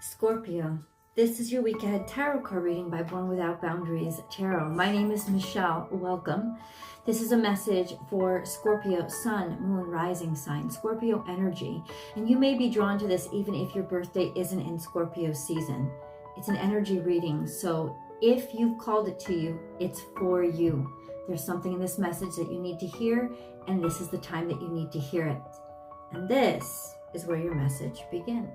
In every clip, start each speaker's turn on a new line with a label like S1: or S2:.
S1: Scorpio, this is your week ahead tarot card reading by Born Without Boundaries Tarot. My name is Michelle. Welcome. This is a message for Scorpio, Sun, Moon, Rising sign, Scorpio energy. And you may be drawn to this even if your birthday isn't in Scorpio season. It's an energy reading, so if you've called it to you, it's for you. There's something in this message that you need to hear, and this is the time that you need to hear it. And this is where your message begins.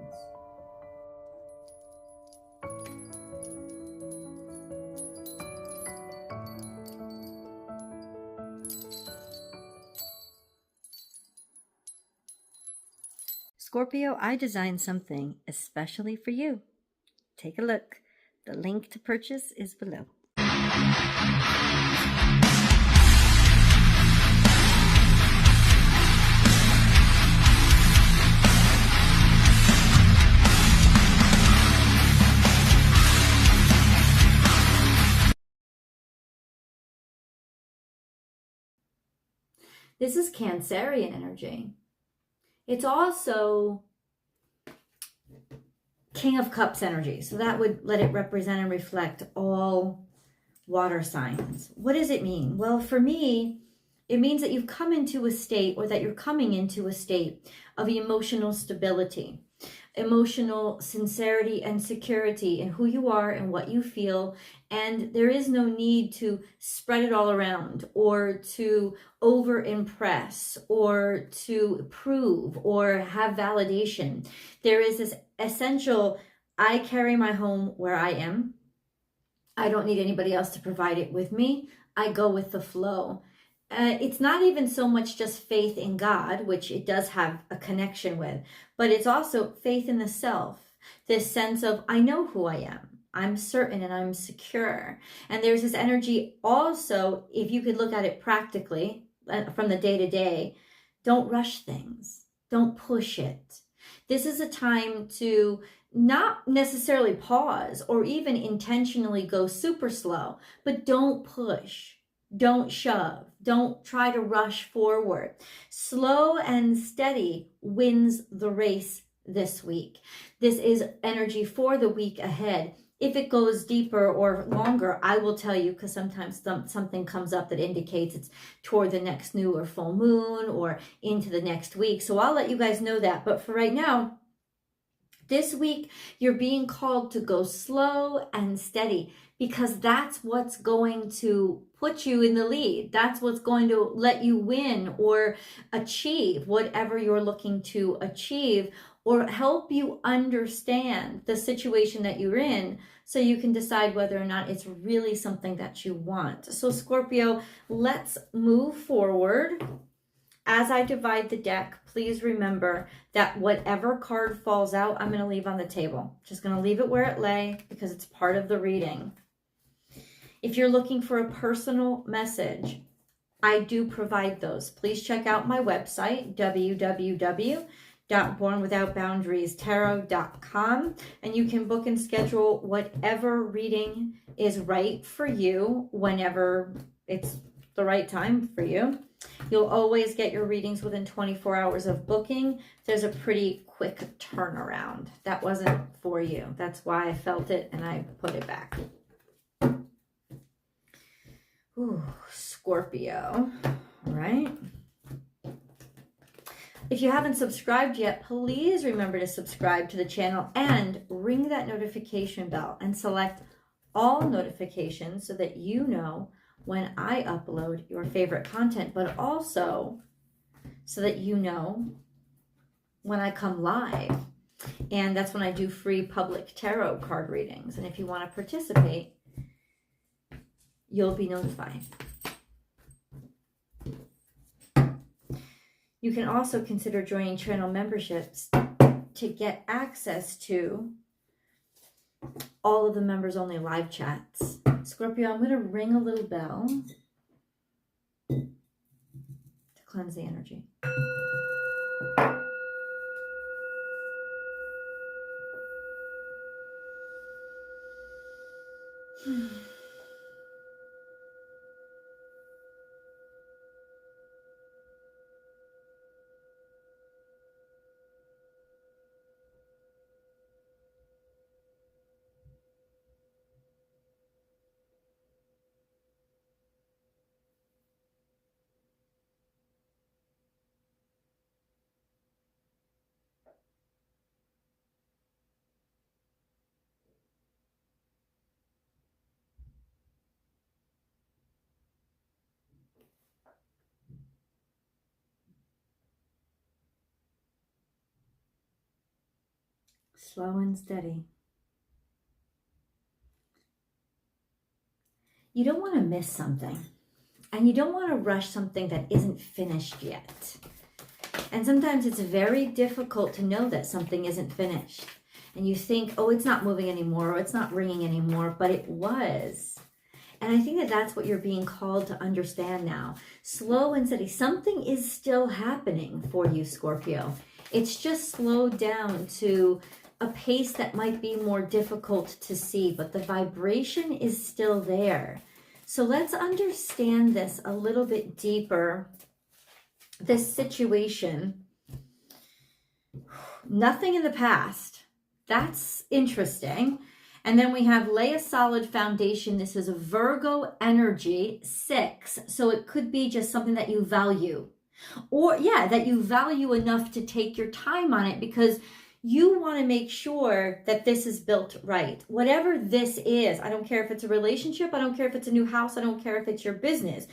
S1: Scorpio, I designed something especially for you. Take a look. The link to purchase is below. This is Cancerian energy. It's also King of Cups energy. So that would let it represent and reflect all water signs. What does it mean? Well, for me, it means that you've come into a state, or that you're coming into a state of emotional stability, emotional sincerity and security in who you are and what you feel. And there is no need to spread it all around, or to over impress, or to prove, or have validation. There is this essential, I carry my home where I am. I don't need anybody else to provide it with me. I go with the flow. It's not even so much just faith in God, which it does have a connection with, but it's also faith in the self. This sense of, I know who I am. I'm certain and I'm secure. And there's this energy also, if you could look at it practically from the day to day, don't rush things. Don't push it. This is a time to not necessarily pause or even intentionally go super slow, but don't push. Don't shove. Don't try to rush forward. Slow and steady wins the race this week. This is energy for the week ahead. If it goes deeper or longer, I will tell you, because sometimes something comes up that indicates it's toward the next new or full moon or into the next week. So I'll let you guys know that. But for right now, this week, you're being called to go slow and steady, because that's what's going to put you in the lead. That's what's going to let you win or achieve whatever you're looking to achieve, or help you understand the situation that you're in, so you can decide whether or not it's really something that you want. So Scorpio, let's move forward. As I divide the deck, please remember that whatever card falls out, I'm going to leave on the table. Just going to leave it where it lay, because it's part of the reading. If you're looking for a personal message, I do provide those. Please check out my website, www.bornwithoutboundariestarot.com, and you can book and schedule whatever reading is right for you whenever it's the right time for you. You'll always get your readings within 24 hours of booking. There's a pretty quick turnaround. That wasn't for you. That's why I felt it and I put it back. Ooh, Scorpio. All right. If you haven't subscribed yet, please remember to subscribe to the channel and ring that notification bell and select all notifications, so that you know when I upload your favorite content, but also so that you know when I come live. And that's when I do free public tarot card readings. And if you want to participate, you'll be notified. You can also consider joining channel memberships to get access to all of the members only live chats. Scorpio, I'm going to ring a little bell to cleanse the energy. Slow and steady. You don't want to miss something. And you don't want to rush something that isn't finished yet. And sometimes it's very difficult to know that something isn't finished. And you think, oh, it's not moving anymore, or it's not ringing anymore, but it was. And I think that that's what you're being called to understand now. Slow and steady. Something is still happening for you, Scorpio. It's just slowed down to a pace that might be more difficult to see, but the vibration is still there. So let's understand this a little bit deeper. This situation, nothing in the past. That's interesting. And then we have lay a solid foundation. This is a Virgo energy, 6. So it could be just something that you value. Or that you value enough to take your time on it because you want to make sure that this is built right. Whatever this is, I don't care if it's a relationship, I don't care if it's a new house, I don't care if it's your business.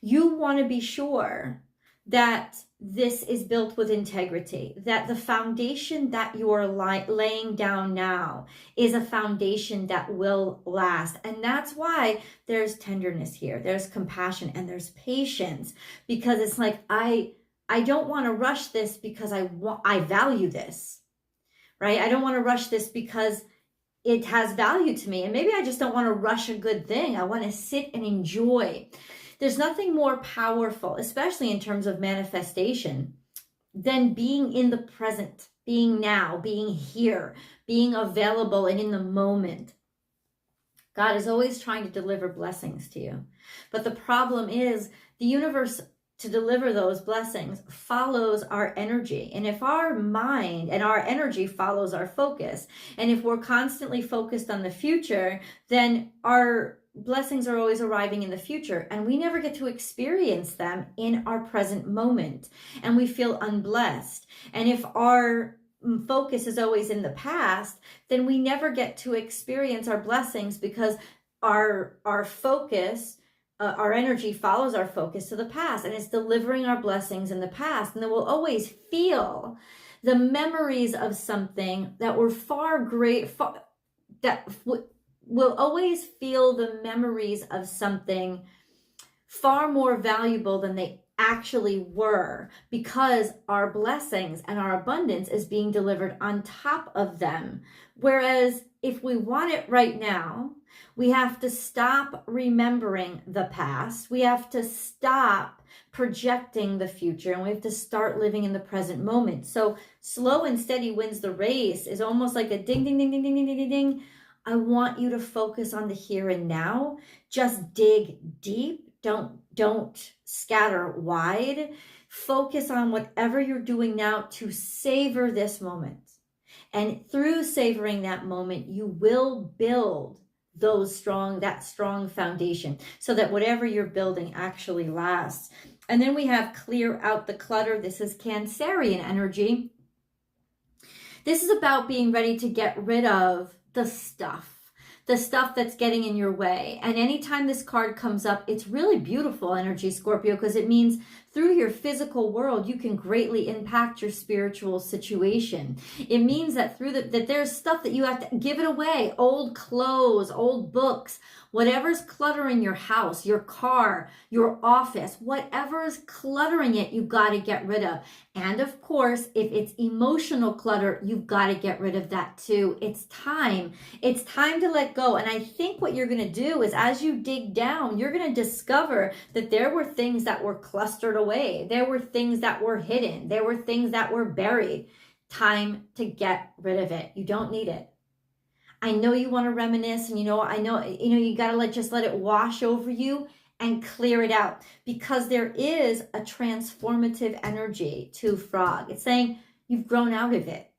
S1: You want to be sure that this is built with integrity, that the foundation that you're laying down now is a foundation that will last. And that's why there's tenderness here, there's compassion, and there's patience, because it's like, I don't want to rush this because I value this, right? I don't want to rush this because it has value to me. And maybe I just don't want to rush a good thing. I want to sit and enjoy. There's nothing more powerful, especially in terms of manifestation, than being in the present, being now, being here, being available and in the moment. God is always trying to deliver blessings to you. But the problem is the universe, to deliver those blessings, follows our energy. And if our mind and our energy follows our focus, and if we're constantly focused on the future, then our blessings are always arriving in the future, and we never get to experience them in our present moment, and we feel unblessed. And if our focus is always in the past, then we never get to experience our blessings because our focus, our energy follows our focus to the past, and it's delivering our blessings in the past. And then we'll always feel the memories of something that were we'll always feel the memories of something far more valuable than they actually were, because our blessings and our abundance is being delivered on top of them. Whereas if we want it right now, we have to stop remembering the past. We have to stop projecting the future, and we have to start living in the present moment. So slow and steady wins the race is almost like a ding, ding, ding, ding, ding, ding, ding, ding. I want you to focus on the here and now. Just dig deep. Don't scatter wide. Focus on whatever you're doing now to savor this moment. And through savoring that moment, you will build that strong foundation so that whatever you're building actually lasts. And then we have clear out the clutter. This is Cancerian energy. This is about being ready to get rid of the stuff that's getting in your way. And anytime this card comes up, it's really beautiful energy, Scorpio, because it means through your physical world, you can greatly impact your spiritual situation. It means that that there's stuff that you have to give it away. Old clothes, old books, whatever's cluttering your house, your car, your office, whatever is cluttering it, you've got to get rid of. And of course, if it's emotional clutter, you've got to get rid of that too. It's time to let go. And I think what you're going to do is, as you dig down, you're going to discover that there were things that were clustered away. There were things that were hidden. There were things that were buried. Time to get rid of it. You don't need it. I know you want to reminisce, and I know you got to just let it wash over you and clear it out, because there is a transformative energy to frog. It's saying you've grown out of it.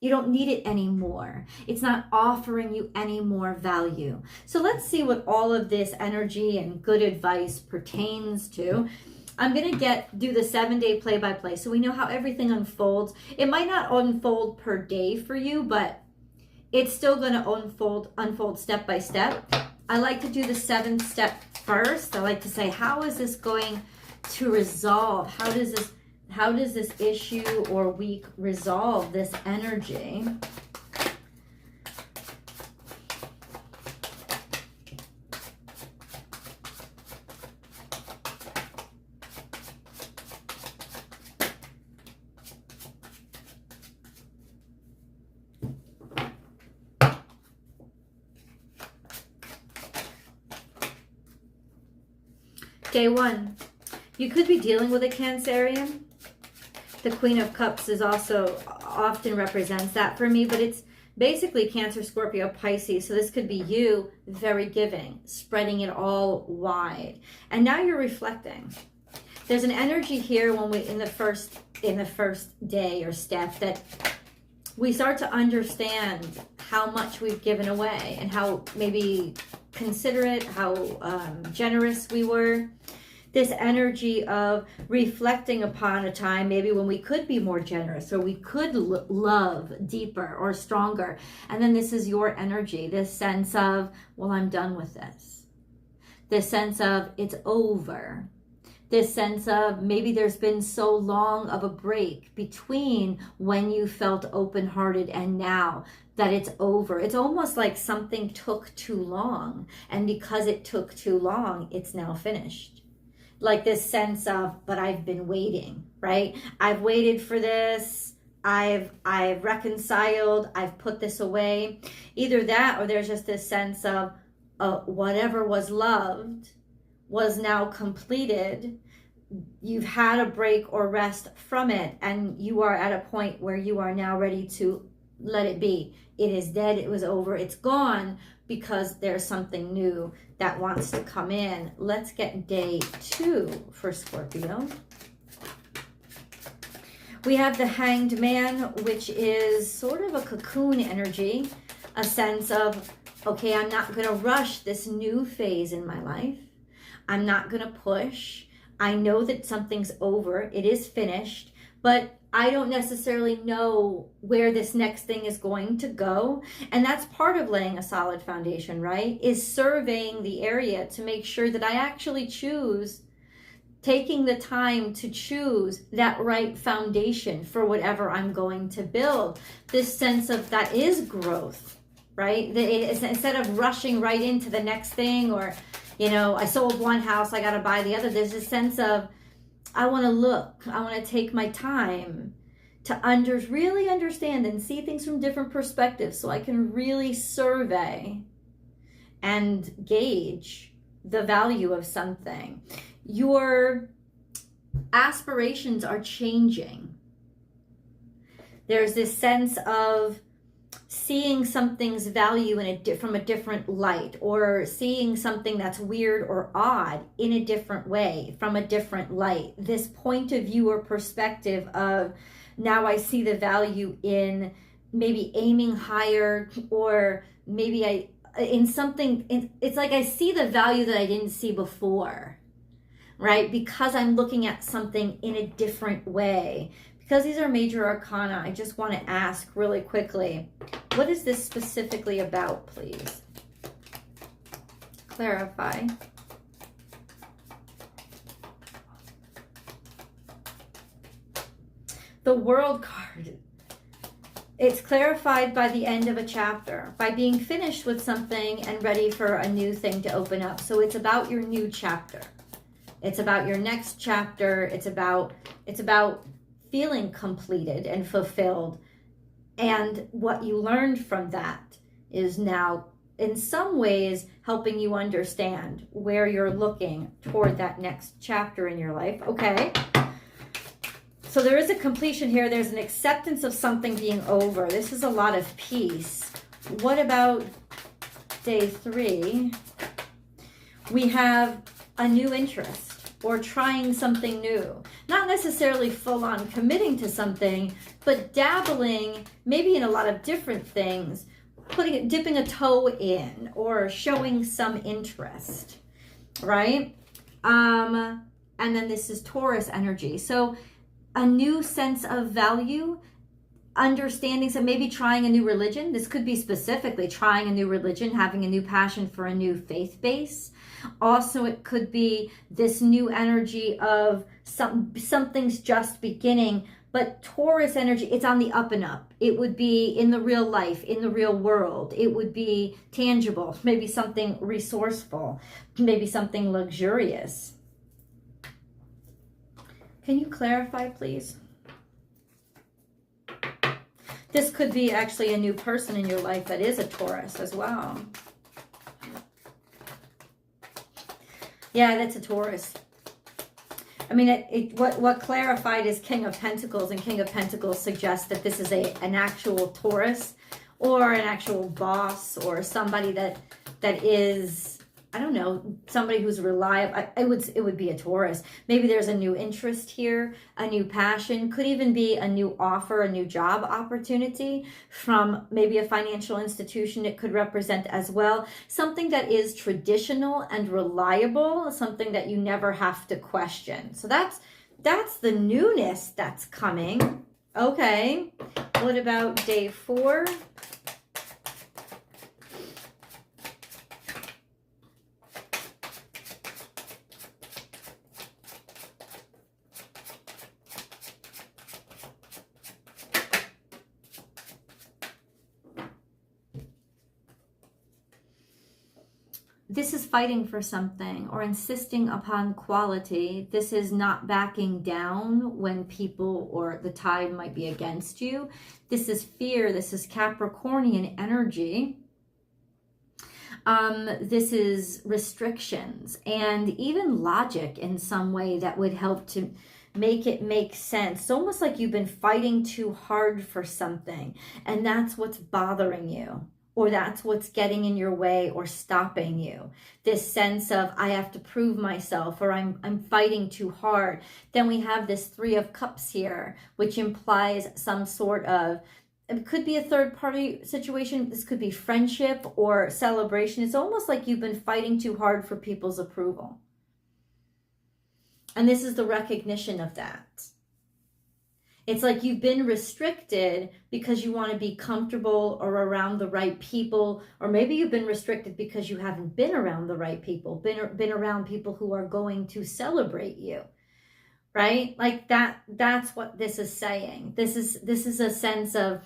S1: You don't need it anymore. It's not offering you any more value. So let's see what all of this energy and good advice pertains to. I'm going to do the 7-day play-by-play so we know how everything unfolds. It might not unfold per day for you, but it's still going to unfold step by step. I like to do the 7th step first. I like to say, how is this going to resolve? How does this issue or week resolve this energy? Day 1. You could be dealing with a Cancerian. The Queen of Cups is also often represents that for me, but it's basically Cancer, Scorpio, Pisces. So this could be you, very giving, spreading it all wide. And now you're reflecting. There's an energy here when we in the first day or step that we start to understand how much we've given away and how maybe considerate, how generous we were. This energy of reflecting upon a time maybe when we could be more generous or we could love deeper or stronger. And then this is your energy, this sense of, well, I'm done with this. This sense of it's over. This sense of maybe there's been so long of a break between when you felt open-hearted and now that it's over. It's almost like something took too long. And because it took too long, it's now finished. Like this sense of, but I've been waiting, right? I've waited for this. I've reconciled. I've put this away. Either that or there's just this sense of whatever was loved was now completed. You've had a break or rest from it, and you are at a point where you are now ready to let it be. It is dead. It was over. It's gone because there's something new that wants to come in. Let's get day 2 for Scorpio. We have the Hanged Man, which is sort of a cocoon energy, a sense of, okay, I'm not going to rush this new phase in my life. I'm not going to push. I know that something's over. It is finished, but I don't necessarily know where this next thing is going to go. And that's part of laying a solid foundation, right? Is surveying the area to make sure that I actually choose, taking the time to choose that right foundation for whatever I'm going to build. This sense of that is growth, right? Instead of rushing right into the next thing or, you know, I sold one house, I got to buy the other. There's a sense of, I want to look, I want to take my time to really understand and see things from different perspectives so I can really survey and gauge the value of something. Your aspirations are changing. There's this sense of seeing something's value from a different light, or seeing something that's weird or odd in a different way, from a different light. This point of view or perspective of, now I see the value in maybe aiming higher, or maybe it's like I see the value that I didn't see before, right? Because I'm looking at something in a different way. Because these are major arcana, I just want to ask really quickly, what is this specifically about, please? Clarify. The World card. It's clarified by the end of a chapter, by being finished with something and ready for a new thing to open up. So it's about your new chapter. It's about your next chapter. It's about feeling completed and fulfilled. And what you learned from that is now, in some ways, helping you understand where you're looking toward that next chapter in your life. Okay. So there is a completion here. There's an acceptance of something being over. This is a lot of peace. What about day 3? We have a new interest, or trying something new. Not necessarily full on committing to something, but dabbling maybe in a lot of different things, dipping a toe in, or showing some interest, right? And then this is Taurus energy. So a new sense of value, understanding, so maybe trying a new religion. This could be specifically trying a new religion, having a new passion for a new faith base. Also, it could be this new energy of something's just beginning, but Taurus energy, it's on the up and up. It would be in the real life, in the real world. It would be tangible, maybe something resourceful, maybe something luxurious. Can you clarify, please? This could be actually a new person in your life that is a Taurus as well. Yeah, that's a Taurus. I mean, what clarified is King of Pentacles, and King of Pentacles suggests that this is an actual Taurus or an actual boss or somebody that is, I don't know, somebody who's reliable. It would be a Taurus. Maybe there's a new interest here, a new passion, could even be a new offer, a new job opportunity from maybe a financial institution. It could represent as well something that is traditional and reliable, something that you never have to question. So that's the newness that's coming. Okay, what about day 4? This is fighting for something or insisting upon quality. This is not backing down when people or the tide might be against you. This is fear. This is Capricornian energy. This is restrictions and even logic in some way that would help to make it make sense. It's almost like you've been fighting too hard for something, and that's what's bothering you, or that's what's getting in your way or stopping you. This sense of, I have to prove myself, or I'm fighting too hard. Then we have this 3 of Cups here, which implies some sort of, it could be a third party situation. This could be friendship or celebration. It's almost like you've been fighting too hard for people's approval. And this is the recognition of that. It's like you've been restricted because you want to be comfortable or around the right people, or maybe you've been restricted because you haven't been around the right people, been around people who are going to celebrate you, right? Like that's what this is saying. This is a sense of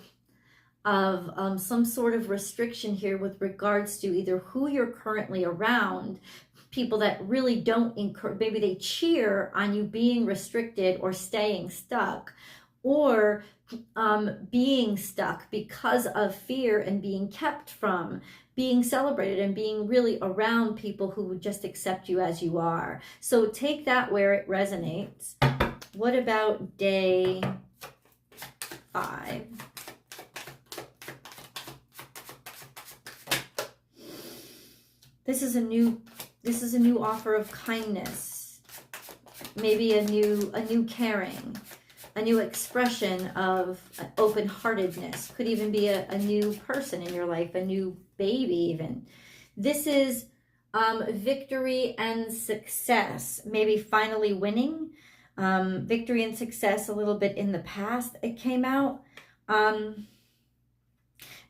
S1: some sort of restriction here with regards to either who you're currently around, people that really don't encourage, maybe they cheer on you being restricted or staying stuck, or being stuck because of fear and being kept from being celebrated and being really around people who would just accept you as you are. So take that where it resonates. What about day 5? This is a new offer of kindness, maybe a new caring, a new expression of open-heartedness. Could even be a new person in your life, a new baby even. This is victory and success, maybe finally winning. Victory and success a little bit in the past it came out.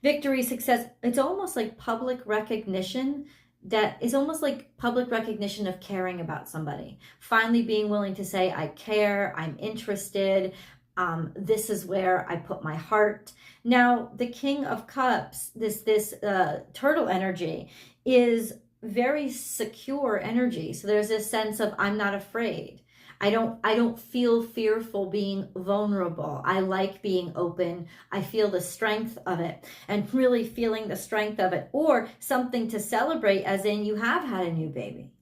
S1: Victory, success, it's almost like public recognition. That is almost like public recognition of caring about somebody. Finally being willing to say, I care, I'm interested, this is where I put my heart. Now, the King of Cups, this turtle energy, is very secure energy. So there's this sense of, I'm not afraid. I don't feel fearful being vulnerable. I like being open. I feel the strength of it, and really feeling the strength of it, or something to celebrate, as in you have had a new baby.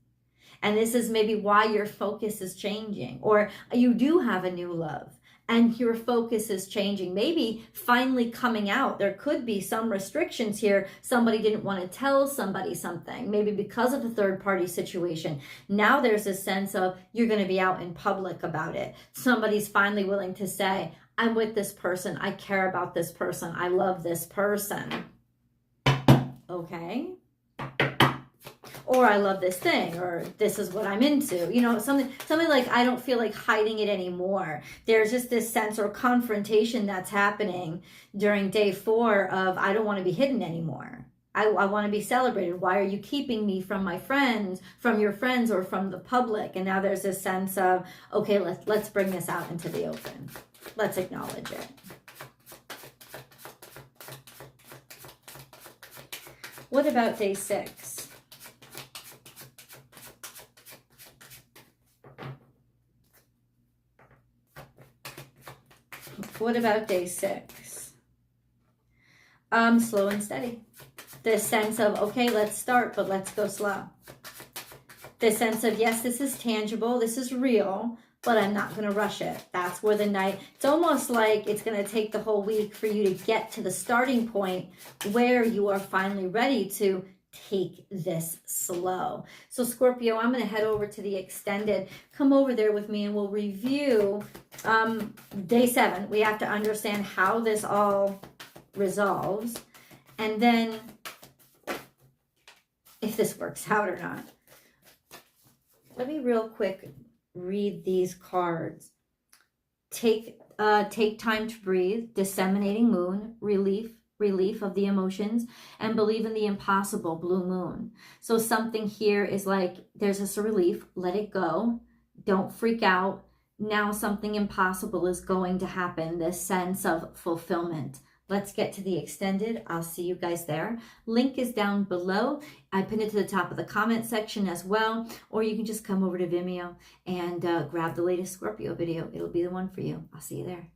S1: And this is maybe why your focus is changing, or you do have a new love and your focus is changing, maybe finally coming out. There could be some restrictions here. Somebody didn't want to tell somebody something, maybe because of a third party situation. Now there's a sense of you're going to be out in public about it. Somebody's finally willing to say, I'm with this person. I care about this person. I love this person. Okay. Or I love this thing, or this is what I'm into. You know, something like, I don't feel like hiding it anymore. There's just this sense or confrontation that's happening during day 4 of, I don't want to be hidden anymore. I want to be celebrated. Why are you keeping me from my friends, from your friends, or from the public? And now there's this sense of, okay, let's bring this out into the open. Let's acknowledge it. What about day 6? What about day 6? Slow and steady. This sense of, okay, let's start, but let's go slow. The sense of, yes, this is tangible, this is real, but I'm not going to rush it. That's where the night, it's almost like it's going to take the whole week for you to get to the starting point where you are finally ready to take this slow. So Scorpio, I'm going to head over to the extended. Come over there with me and we'll review day 7. We have to understand how this all resolves. And then if this works out or not. Let me real quick read these cards. Take time to breathe, disseminating moon, relief of the emotions, and believe in the impossible, blue moon. So something here is like, there's this relief, let it go, don't freak out. Now something impossible is going to happen, this sense of fulfillment. Let's get to the extended. I'll see you guys there. Link is down below. I pinned it to the top of the comment section as well, or you can just come over to Vimeo and grab the latest Scorpio video. It'll be the one for you. I'll see you there.